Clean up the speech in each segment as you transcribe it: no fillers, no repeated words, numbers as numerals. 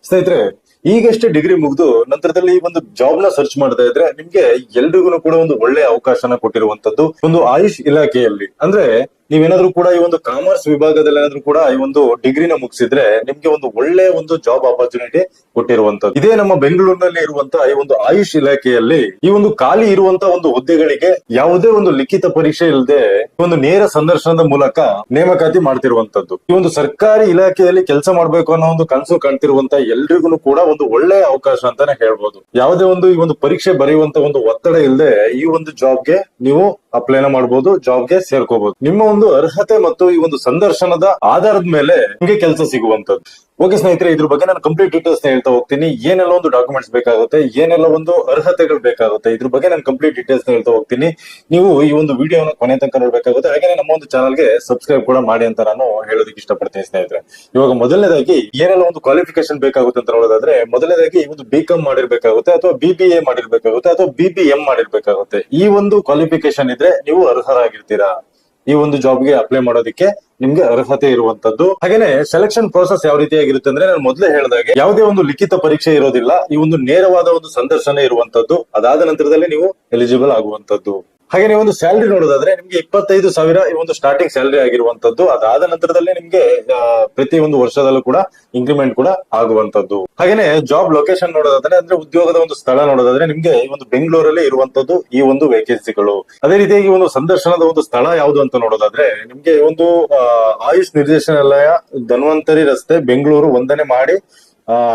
ಸ್ನೇಹಿತರೆ, ಈಗಷ್ಟೇ ಡಿಗ್ರಿ ಮುಗಿದು ನಂತರದಲ್ಲಿ ಒಂದು ಜಾಬ್ ನ ಸರ್ಚ್ ಮಾಡ್ತಾ ಇದ್ರೆ ನಿಮ್ಗೆ ಎಲ್ರಿಗೂ ಕೂಡ ಒಂದು ಒಳ್ಳೆ ಅವಕಾಶನ ಕೊಟ್ಟಿರುವಂತದ್ದು ಒಂದು ಆಯುಷ್ ಇಲಾಖೆಯಲ್ಲಿ. ಅಂದ್ರೆ ನೀವೇನಾದ್ರೂ ಕೂಡ ಈ ಒಂದು ಕಾಮರ್ಸ್ ವಿಭಾಗದಲ್ಲಿ ಏನಾದ್ರೂ ಕೂಡ ಈ ಒಂದು ಡಿಗ್ರಿನ ಮುಗಿಸಿದ್ರೆ ನಿಮ್ಗೆ ಒಂದು ಒಳ್ಳೆ ಒಂದು ಜಾಬ್ ಆಪರ್ಚುನಿಟಿ ಕೊಟ್ಟಿರುವಂತದ್ದು. ಇದೇ ನಮ್ಮ ಬೆಂಗಳೂರಿನಲ್ಲಿ ಇರುವಂತಹ ಈ ಒಂದು ಆಯುಷ್ ಇಲಾಖೆಯಲ್ಲಿ ಈ ಒಂದು ಖಾಲಿ ಇರುವಂತಹ ಒಂದು ಹುದ್ದೆಗಳಿಗೆ ಯಾವುದೇ ಒಂದು ಲಿಖಿತ ಪರೀಕ್ಷೆ ಇಲ್ಲದೆ ಒಂದು ನೇರ ಸಂದರ್ಶನದ ಮೂಲಕ ನೇಮಕಾತಿ ಮಾಡ್ತಿರುವಂತದ್ದು. ಈ ಒಂದು ಸರ್ಕಾರಿ ಇಲಾಖೆಯಲ್ಲಿ ಕೆಲಸ ಮಾಡ್ಬೇಕು ಅನ್ನೋ ಒಂದು ಕನಸು ಕಾಣ್ತಿರುವಂತ ಎಲ್ರಿಗೂ ಕೂಡ ಒಂದು ಒಳ್ಳೆ ಅವಕಾಶ ಅಂತಾನೆ ಹೇಳ್ಬೋದು. ಯಾವುದೇ ಒಂದು ಈ ಒಂದು ಪರೀಕ್ಷೆ ಬರೆಯುವಂತ ಒಂದು ಒತ್ತಡ ಇಲ್ಲದೆ ಈ ಒಂದು ಜಾಬ್ಗೆ ನೀವು ಅಪ್ಲೈನ ಮಾಡಬಹುದು, ಜಾಬ್ಗೆ ಸೇರ್ಕೋಬಹುದು. ನಿಮ್ಮ ಒಂದು ಅರ್ಹತೆ ಮತ್ತು ಈ ಒಂದು ಸಂದರ್ಶನದ ಆಧಾರದ ಮೇಲೆ ನಿಮಗೆ ಕೆಲಸ ಸಿಗುವಂತದ್ದು. ಓಕೆ ಸ್ನೇಹಿತರೆ, ಇದ್ರ ಬಗ್ಗೆ ನಾನು ಕಂಪ್ಲೀಟ್ ಡೀಟೇಲ್ಸ್ ಹೇಳ್ತಾ ಹೋಗ್ತೀನಿ. ಏನೆಲ್ಲ ಒಂದು ಡಾಕ್ಯುಮೆಂಟ್ಸ್ ಬೇಕಾಗುತ್ತೆ, ಏನೆಲ್ಲ ಒಂದು ಅರ್ಹತೆಗಳು ಬೇಕಾಗುತ್ತೆ, ಇದ್ರ ಬಗ್ಗೆ ನಾನು ಕಂಪ್ಲೀಟ್ ಡೀಟೇಲ್ಸ್ ಹೇಳ್ತಾ ಹೋಗ್ತೀನಿ. ನೀವು ಈ ಒಂದು ವಿಡಿಯೋನ ಕೊನೆ ತನಕ ನೋಡ್ಬೇಕಾಗುತ್ತೆ. ಹಾಗೆ ನಮ್ಮ ಒಂದು ಚಾನಲ್ಗೆ ಸಬ್ಸ್ಕ್ರೈಬ್ ಕೂಡ ಮಾಡಿ ಅಂತ ನಾನು ಹೇಳೋದಕ್ಕೆ ಇಷ್ಟಪಡ್ತೀನಿ ಸ್ನೇಹಿತರೆ. ಇವಾಗ ಮೊದಲನೇದಾಗಿ ಏನೆಲ್ಲ ಒಂದು ಕ್ವಾಲಿಫಿಕೇಶನ್ ಬೇಕಾಗುತ್ತೆ ಅಂತ ನೋಡೋದಾದ್ರೆ, ಮೊದಲನೇದಾಗಿ ಒಂದು BCom ಮಾಡಿರ್ಬೇಕಾಗುತ್ತೆ, ಅಥವಾ BBA ಮಾಡಿರ್ಬೇಕಾಗುತ್ತೆ, ಅಥವಾ BBM ಮಾಡಿರ್ಬೇಕಾಗುತ್ತೆ. ಈ ಒಂದು ಕ್ವಾಲಿಫಿಕೇಶನ್ ಇದ್ರೆ ನೀವು ಅರ್ಹರಾಗಿರ್ತೀರಾ ಈ ಒಂದು ಜಾಬ್ಗೆ ಅಪ್ಲೈ ಮಾಡೋದಕ್ಕೆ. ನಿಮ್ಗೆ ಅರ್ಹತೆ ಇರುವಂತದ್ದು. ಹಾಗೇನೆ ಸೆಲೆಕ್ಷನ್ ಪ್ರೋಸೆಸ್ ಯಾವ ರೀತಿಯಾಗಿರುತ್ತೆ ಅಂದ್ರೆ, ನಾನು ಮೊದಲೇ ಹೇಳಿದಾಗೆ ಯಾವುದೇ ಒಂದು ಲಿಖಿತ ಪರೀಕ್ಷೆ ಇರೋದಿಲ್ಲ. ಈ ಒಂದು ನೇರವಾದ ಒಂದು ಸಂದರ್ಶನ ಇರುವಂತದ್ದು. ಅದಾದ ನಂತರದಲ್ಲಿ ನೀವು ಎಲಿಜಿಬಲ್ ಆಗುವಂತದ್ದು. ಹಾಗೆ ನೀವು ಒಂದು ಸ್ಯಾಲರಿ ನೋಡೋದಾದ್ರೆ ನಿಮ್ಗೆ 25,000 ಈ ಒಂದು ಸ್ಟಾರ್ಟಿಂಗ್ ಸ್ಯಾಲರಿ ಆಗಿರುವಂತದ್ದು. ಅದಾದ ನಂತರದಲ್ಲಿ ನಿಮ್ಗೆ ಪ್ರತಿ ಒಂದು ವರ್ಷದಲ್ಲೂ ಕೂಡ ಇಂಕ್ರಿಮೆಂಟ್ ಕೂಡ ಆಗುವಂತದ್ದು. ಹಾಗೇನೆ ಜಾಬ್ ಲೊಕೇಶನ್ ನೋಡೋದಾದ್ರೆ, ಅಂದ್ರೆ ಉದ್ಯೋಗದ ಒಂದು ಸ್ಥಳ ನೋಡೋದಾದ್ರೆ ನಿಮ್ಗೆ ಈ ಒಂದು ಬೆಂಗಳೂರಲ್ಲಿ ಇರುವಂತದ್ದು ಈ ಒಂದು ವೇಕೆನ್ಸಿಗಳು. ಅದೇ ರೀತಿಯಾಗಿ ಒಂದು ಸಂದರ್ಶನದ ಒಂದು ಸ್ಥಳ ಯಾವುದು ಅಂತ ನೋಡೋದಾದ್ರೆ, ನಿಮ್ಗೆ ಒಂದು ಆಯುಷ್ ನಿರ್ದೇಶನಾಲಯ, ಧನ್ವಂತರಿ ರಸ್ತೆ, ಬೆಂಗಳೂರು 1ನೇ ಮಾಡಿ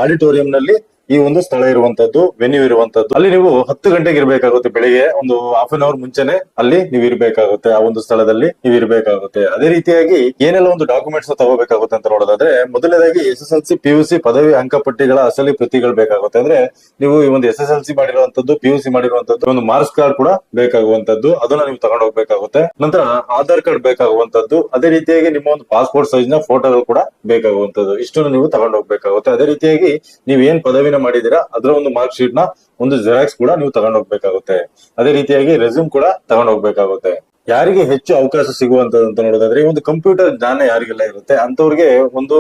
ಆಡಿಟೋರಿಯಂ ನಲ್ಲಿ ಈ ಒಂದು ಸ್ಥಳ ಇರುವಂತದ್ದು, ವೆನ್ಯೂ ಇರುವಂತದ್ದು. ಅಲ್ಲಿ ನೀವು 10 ಗಂಟೆಗೆ ಇರ್ಬೇಕಾಗುತ್ತೆ. ಬೆಳಿಗ್ಗೆ ಒಂದು ಹಾಫ್ ಅನ್ ಅವರ್ ಮುಂಚೆನೆ ಅಲ್ಲಿ ನೀವು ಇರ್ಬೇಕಾಗುತ್ತೆ. ಆ ಒಂದು ಸ್ಥಳದಲ್ಲಿ ನೀವು ಇರ್ಬೇಕಾಗುತ್ತೆ. ಅದೇ ರೀತಿಯಾಗಿ ಏನೆಲ್ಲ ಒಂದು ಡಾಕ್ಯುಮೆಂಟ್ಸ್ ತಗೋಬೇಕಾಗುತ್ತೆ ಅಂತ ನೋಡೋದಾದ್ರೆ, ಮೊದಲನೇದಾಗಿ SSLC PUC ಪದವಿ ಅಂಕಪಟ್ಟಿಗಳ ಅಸಲಿ ಪ್ರತಿಗಳು ಬೇಕಾಗುತ್ತೆ. ಅಂದ್ರೆ ನೀವು ಈ ಒಂದು SSLC ಮಾಡಿರುವಂತದ್ದು, PUC ಮಾಡಿರುವಂತದ್ದು, ಒಂದು ಮಾರ್ಕ್ಸ್ ಕಾರ್ಡ್ ಕೂಡ ಬೇಕಾಗುವಂತದ್ದು, ಅದನ್ನ ನೀವು ತಗೊಂಡು ಹೋಗ್ಬೇಕಾಗುತ್ತೆ. ನಂತರ ಆಧಾರ್ ಕಾರ್ಡ್ ಬೇಕಾಗುವಂತದ್ದು. ಅದೇ ರೀತಿಯಾಗಿ ನಿಮ್ಮ ಒಂದು ಪಾಸ್ಪೋರ್ಟ್ ಸೈಜ್ ನ ಫೋಟೋಗಳು ಕೂಡ ಬೇಕಾಗುವಂತದ್ದು. ಇಷ್ಟನ್ನು ನೀವು ತಗೊಂಡು ಹೋಗ್ಬೇಕಾಗುತ್ತೆ. ಅದೇ ರೀತಿಯಾಗಿ ನೀವು ಏನ್ ಪದವಿನ ಮಾಡಿದೀರಾ ಅದರ ಒಂದು ಮಾರ್ಕ್ ಶೀಟ್ ನ ಒಂದು ಜೆರಾಕ್ಸ್ ಕೂಡ ನೀವು ತಗೊಂಡು ಹೋಗ್ಬೇಕಾಗುತ್ತೆ. ಅದೇ ರೀತಿಯಾಗಿ ರೆಸ್ಯೂಮ್ ಕೂಡ ತಗೊಂಡು ಹೋಗ್ಬೇಕಾಗುತ್ತೆ. ಯಾರಿಗೆ ಹೆಚ್ಚು ಅವಕಾಶ ಸಿಗುವಂತದ್ದು ಅಂತ ನೋಡೋದಾದ್ರೆ, ಈ ಒಂದು ಕಂಪ್ಯೂಟರ್ ಜ್ಞಾನ ಯಾರಿಗೆಲ್ಲ ಇರುತ್ತೆ ಅಂತವ್ರಿಗೆ ಒಂದು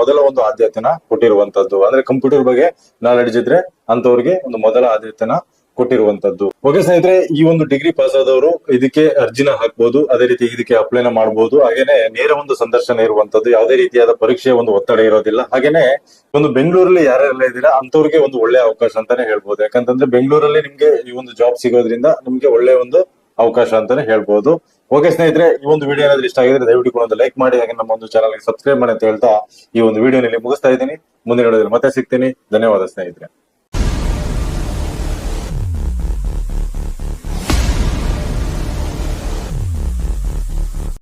ಮೊದಲ ಒಂದು ಆದ್ಯತೆನ ಕೊಟ್ಟಿರುವಂತದ್ದು. ಅಂದ್ರೆ ಕಂಪ್ಯೂಟರ್ ಬಗ್ಗೆ ನಾಲೆಡ್ಜ್ ಇದ್ರೆ ಅಂತವ್ರಿಗೆ ಒಂದು ಮೊದಲ ಆದ್ಯತೆನ ಕೊಟ್ಟಿರುವಂತದ್ದು. ಓಕೆ ಸ್ನೇಹಿತರೆ, ಈ ಒಂದು ಡಿಗ್ರಿ ಪಾಸ್ ಆದವರು ಇದಕ್ಕೆ ಅರ್ಜಿನ ಹಾಕ್ಬಹುದು. ಅದೇ ರೀತಿ ಇದಕ್ಕೆ ಅಪ್ಲೈನ ಮಾಡಬಹುದು. ಹಾಗೇನೆ ನೇರ ಒಂದು ಸಂದರ್ಶನ ಇರುವಂತದ್ದು. ಯಾವುದೇ ರೀತಿಯಾದ ಪರೀಕ್ಷೆಯ ಒಂದು ಒತ್ತಡ ಇರೋದಿಲ್ಲ. ಹಾಗೇನೆ ಒಂದು ಬೆಂಗಳೂರಲ್ಲಿ ಯಾರೆಲ್ಲ ಇದ್ದೀರಾ ಅಂತವ್ರಿಗೆ ಒಂದು ಒಳ್ಳೆ ಅವಕಾಶ ಅಂತಾನೆ ಹೇಳ್ಬೋದು. ಯಾಕಂತಂದ್ರೆ ಬೆಂಗಳೂರಲ್ಲಿ ನಿಮ್ಗೆ ಈ ಒಂದು ಜಾಬ್ ಸಿಗೋದ್ರಿಂದ ನಿಮ್ಗೆ ಒಳ್ಳೆ ಒಂದು ಅವಕಾಶ ಅಂತಾನೆ ಹೇಳ್ಬೋದು. ಓಕೆ ಸ್ನೇಹಿತರೆ, ಈ ಒಂದು ವಿಡಿಯೋ ಏನಾದ್ರೂ ಇಷ್ಟ ಆಗಿದ್ರೆ ದಯವಿಟ್ಟು ಒಂದು ಲೈಕ್ ಮಾಡಿ, ಹಾಗೆ ನಮ್ಮ ಒಂದು ಚಾನಲ್ಗೆ ಸಬ್ಸ್ಕ್ರೈಬ್ ಮಾಡಿ ಅಂತ ಹೇಳ್ತಾ ಈ ಒಂದು ವಿಡಿಯೋನಲ್ಲಿ ಮುಗಿಸ್ತಾ ಇದ್ದೀನಿ. ಮುಂದಿನ ವಿಡಿಯೋದಲ್ಲಿ ಮತ್ತೆ ಸಿಗ್ತೀನಿ. ಧನ್ಯವಾದ ಸ್ನೇಹಿತರೆ.